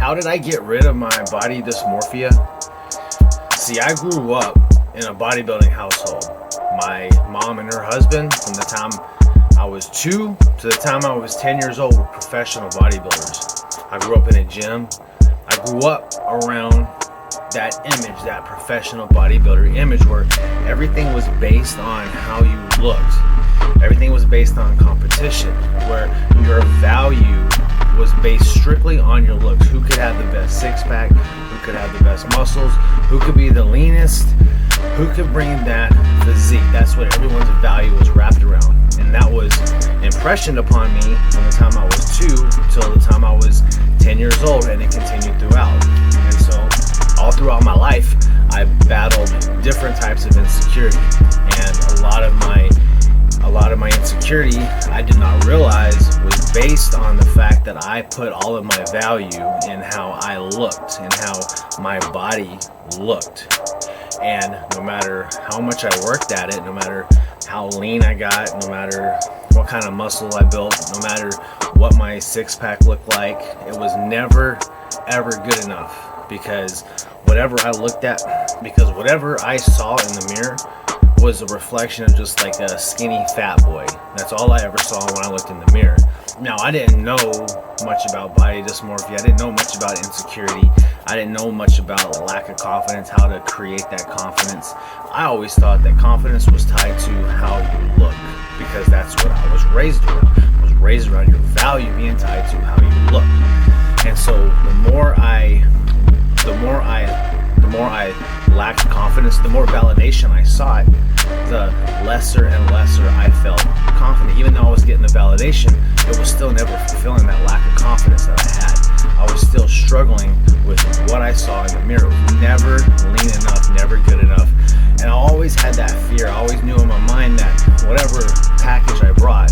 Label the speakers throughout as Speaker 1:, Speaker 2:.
Speaker 1: How did I get rid of my body dysmorphia? See, I grew up in a bodybuilding household. My mom and her husband, from the time I was 2 to the time I was 10 years old, were professional bodybuilders. I grew up in a gym. I grew up around that image, that professional bodybuilder image, where everything was based on how you looked. Everything was based on competition, where your value was based strictly on your looks. Who could have the best six-pack? Who could have the best muscles? Who could be the leanest? Who could bring that physique? That's what everyone's value was wrapped around. And that was impressioned upon me from the time I was 2 till the time I was 10 years old, and it continued throughout. And so all throughout my life, I battled different types of insecurity. And a lot of my insecurity, I did not realize, was based on the fact that I put all of my value in how I looked and how my body looked. And no matter how much I worked at it, no matter how lean I got, no matter what kind of muscle I built, no matter what my six-pack looked like, it was never, ever good enough. Because whatever I looked at, because whatever I saw in the mirror was a reflection of just like a skinny fat boy. That's all I ever saw when I looked in the mirror. Now, I didn't know much about body dysmorphia. I didn't know much about insecurity. I didn't know much about lack of confidence, how to create that confidence. I always thought that confidence was tied to how you look, because that's what I was raised around. I was raised around your value being tied to how you look. And so the more I lacked confidence, the more validation I sought, the lesser and lesser I felt confident. Even though I was getting the validation, it was still never fulfilling that lack of confidence that I had. I was still struggling with what I saw in the mirror. It was never lean enough, never good enough. And I always had that fear. I always knew in my mind that whatever package I brought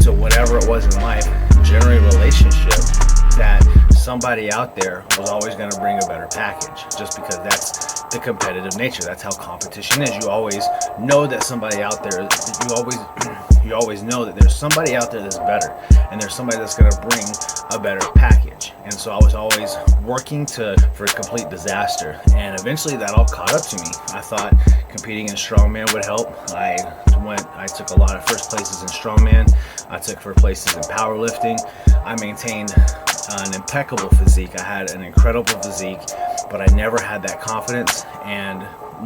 Speaker 1: to whatever it was in life, generally relationship, that somebody out there was always going to bring a better package, just because that's the competitive nature. That's how competition is. You always know that somebody out there, you always know that there's somebody out there that's better, and there's somebody that's going to bring a better package. And so I was always working for complete disaster, and eventually that all caught up to me. I thought competing in strongman would help. I took a lot of first places in strongman. I took first places in powerlifting. I maintained an impeccable physique. I had an incredible physique, but I never had that confidence, and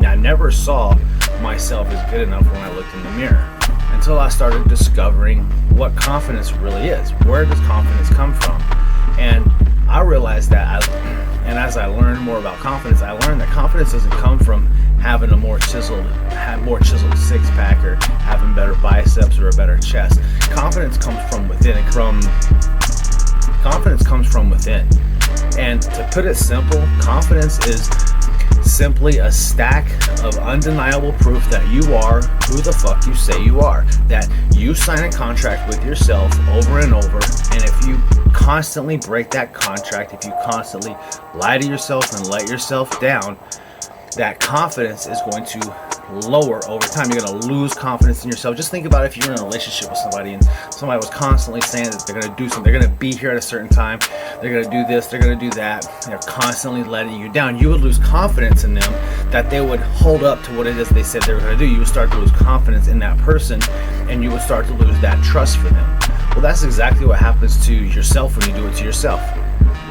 Speaker 1: I never saw myself as good enough when I looked in the mirror, until I started discovering what confidence really is. Where does confidence come from? And I realized that, as I learned more about confidence, I learned that confidence doesn't come from having a more chiseled six-pack or having better biceps or a better chest. Confidence comes from within. Confidence comes from within. And to put it simple, confidence is simply a stack of undeniable proof that you are who the fuck you say you are. That you sign a contract with yourself over and over, and if you constantly break that contract, if you constantly lie to yourself and let yourself down, that confidence is going to lower over time. You're going to lose confidence in yourself. Just think about if you're in a relationship with somebody and somebody was constantly saying that they're going to do something, they're going to be here at a certain time, they're going to do this, they're going to do that, they're constantly letting you down. You would lose confidence in them, that they would hold up to what it is they said they were going to do. You would start to lose confidence in that person, and you would start to lose that trust for them. Well, that's exactly what happens to yourself when you do it to yourself.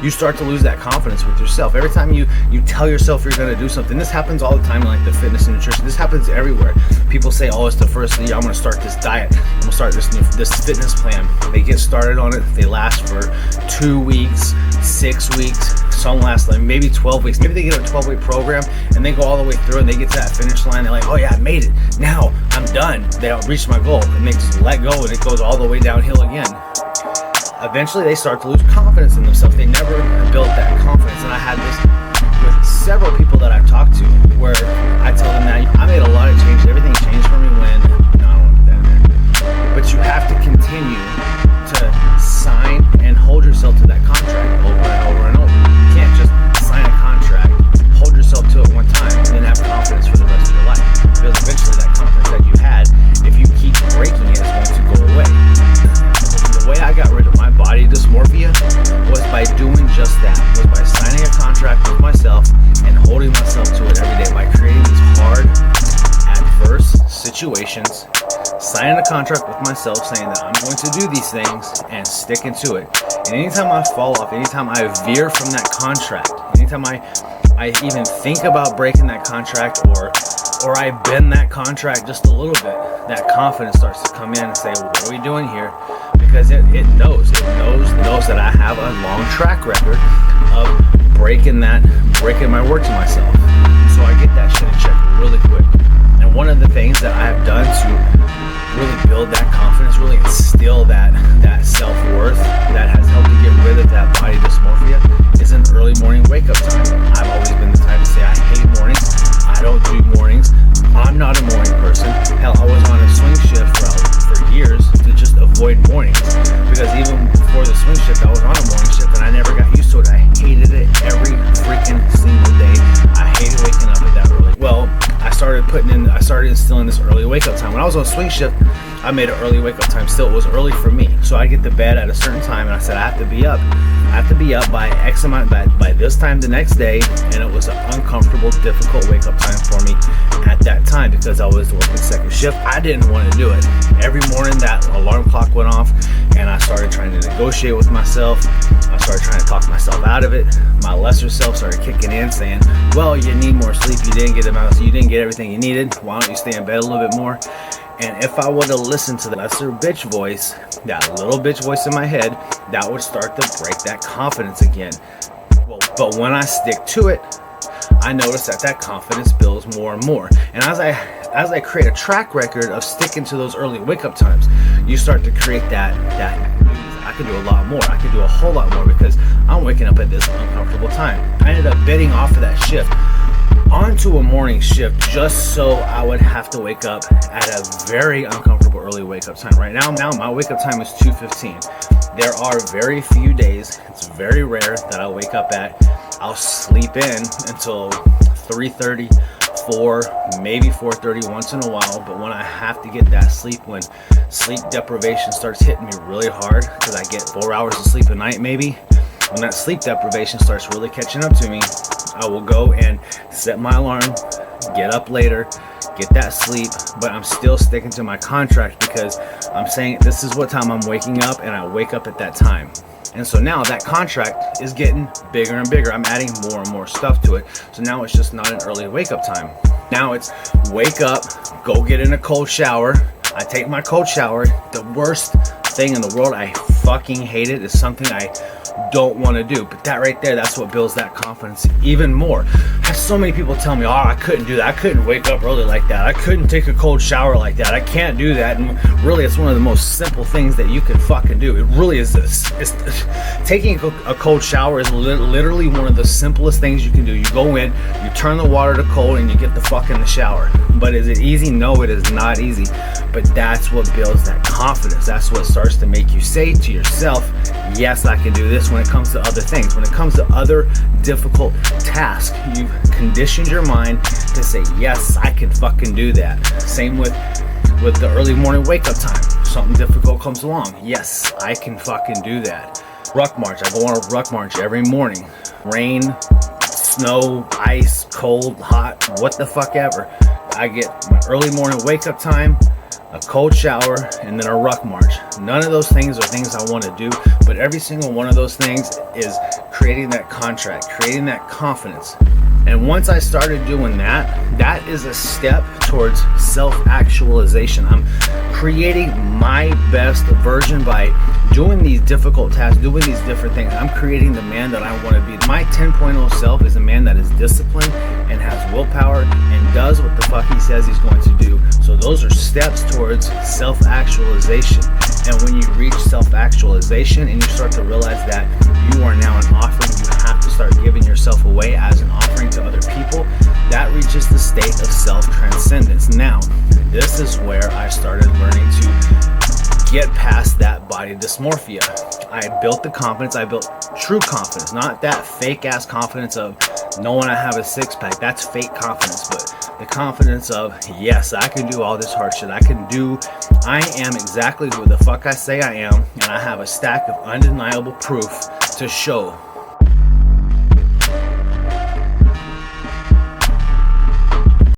Speaker 1: You start to lose that confidence with yourself. Every time you tell yourself you're going to do something, this happens all the time in like the fitness and nutrition. This happens everywhere. People say, oh, it's the first of the year, I'm going to start this diet. I'm going to start this fitness plan. They get started on it. They last for 2 weeks, 6 weeks. Some last like maybe 12 weeks. Maybe they get a 12-week program and they go all the way through and they get to that finish line. They're like, oh yeah, I made it. Now I'm done. They reached my goal. And they just let go and it goes all the way downhill again. Eventually they start to lose confidence in themselves. They never built that confidence. And I had this with several people that I've talked to, where I tell them that I made a lot of changes. Everything changed for me when, no, I don't want to put that in there. But you have to continue to sign and hold yourself to that contract over and over and over. You can't just sign a contract, hold yourself to it one time, and then have confidence for the rest of your life. Because eventually that confidence that you had, if you keep breaking it, is going to go away. The way I got rid of my body dysmorphia was by doing just that. a contract with myself and holding myself to it every day by creating these hard, adverse situations, signing a contract with myself saying that I'm going to do these things and sticking to it. And anytime I fall off, anytime I veer from that contract, anytime I even think about breaking that contract or I bend that contract just a little bit, that confidence starts to come in and say, well, what are we doing here? Because it knows that I have a long track record of breaking my word to myself. So I get that shit in check really quick. And one of the things that I've done to really build that confidence, really instill that self-worth that has helped to get rid of that body dysmorphia is an early morning wake-up time. I've always been the type to say I hate mornings. I don't do mornings. I'm not a morning person. Hell, I was on a swing shift for years to just avoid mornings, because even before the swing shift I was on a morning shift and I never got used to it. I hated it every freaking single day. I hated waking up at that early. Well, I started instilling this early wake-up time. When I was on swing shift, I made an early wake-up time. Still, it was early for me. So I get to bed at a certain time, and I said, I have to be up by X amount, by this time the next day. And it was an uncomfortable, difficult wake-up time for me at that time because I was working second shift. I didn't want to do it. Every morning that alarm clock went off, and I started trying to negotiate with myself. I started trying to talk myself out of it. My lesser self started kicking in, saying, well, you need more sleep. You didn't get everything you needed. Why don't you stay in bed a little bit more? And if I would have listened to the lesser bitch voice, that little bitch voice in my head, that would start to break that confidence again. But when I stick to it, I notice that confidence builds more and more. And as I create a track record of sticking to those early wake-up times, you start to create that I could do a lot more. I could do a whole lot more because I'm waking up at this uncomfortable time. I ended up betting off of that shift onto a morning shift just so I would have to wake up at a very uncomfortable early wake-up time. Right now my wake-up time is 2:15. There are very few days, it's very rare that I'll wake up I'll sleep in until 3:30, 4, maybe 4:30 once in a while. But when I have to get that sleep, when sleep deprivation starts hitting me really hard, because I get 4 hours of sleep a night maybe, when that sleep deprivation starts really catching up to me, I will go and set my alarm, get up later, get that sleep, but I'm still sticking to my contract because I'm saying this is what time I'm waking up, and I wake up at that time. And so now that contract is getting bigger and bigger. I'm adding more and more stuff to it. So now it's just not an early wake-up time. Now it's wake up, go get in a cold shower. I take my cold shower. The worst thing in the world, I fucking hate it. It's something I don't want to do, but that right there, that's what builds that confidence even more. I have so many people tell me, oh, I couldn't do that, I couldn't wake up early like that, I couldn't take a cold shower like that, I can't do that. And really, it's one of the most simple things that you can fucking do. It really is this. Taking a cold shower is literally one of the simplest things you can do. You go in, you turn the water to cold, and you get the fuck in the shower. But is it easy? No, it is not easy. But that's what builds that confidence. That's what starts to make you say to yourself, yes, I can do this. When it comes to other things, when it comes to other difficult tasks, you've conditioned your mind to say, yes, I can fucking do that. Same with the early morning wake up time. Something difficult comes along. Yes, I can fucking do that. Ruck march. I go on a ruck march every morning. Rain, snow, ice, cold, hot, what the fuck ever. I get my early morning wake up time, a cold shower, and then a ruck march. None of those things are things I want to do, but every single one of those things is creating that contract, creating that confidence. And once I started doing that, that is a step towards self-actualization. I'm creating my best version by doing these difficult tasks, doing these different things. I'm creating the man that I want to be. My 10.0 self is a man that is disciplined and has willpower and does what the fuck he says he's going to do. So those are steps towards self-actualization. And when you reach self-actualization and you start to realize that you are now an offering, you have to start giving yourself away as an offering to other people, that reaches the state of self-transcendence. Now, this is where I started learning to get past that body dysmorphia. I built the confidence, I built true confidence, not that fake ass confidence of knowing I have a six pack. That's fake confidence, but the confidence of, yes, I can do all this hard shit. I am exactly who the fuck I say I am, and I have a stack of undeniable proof to show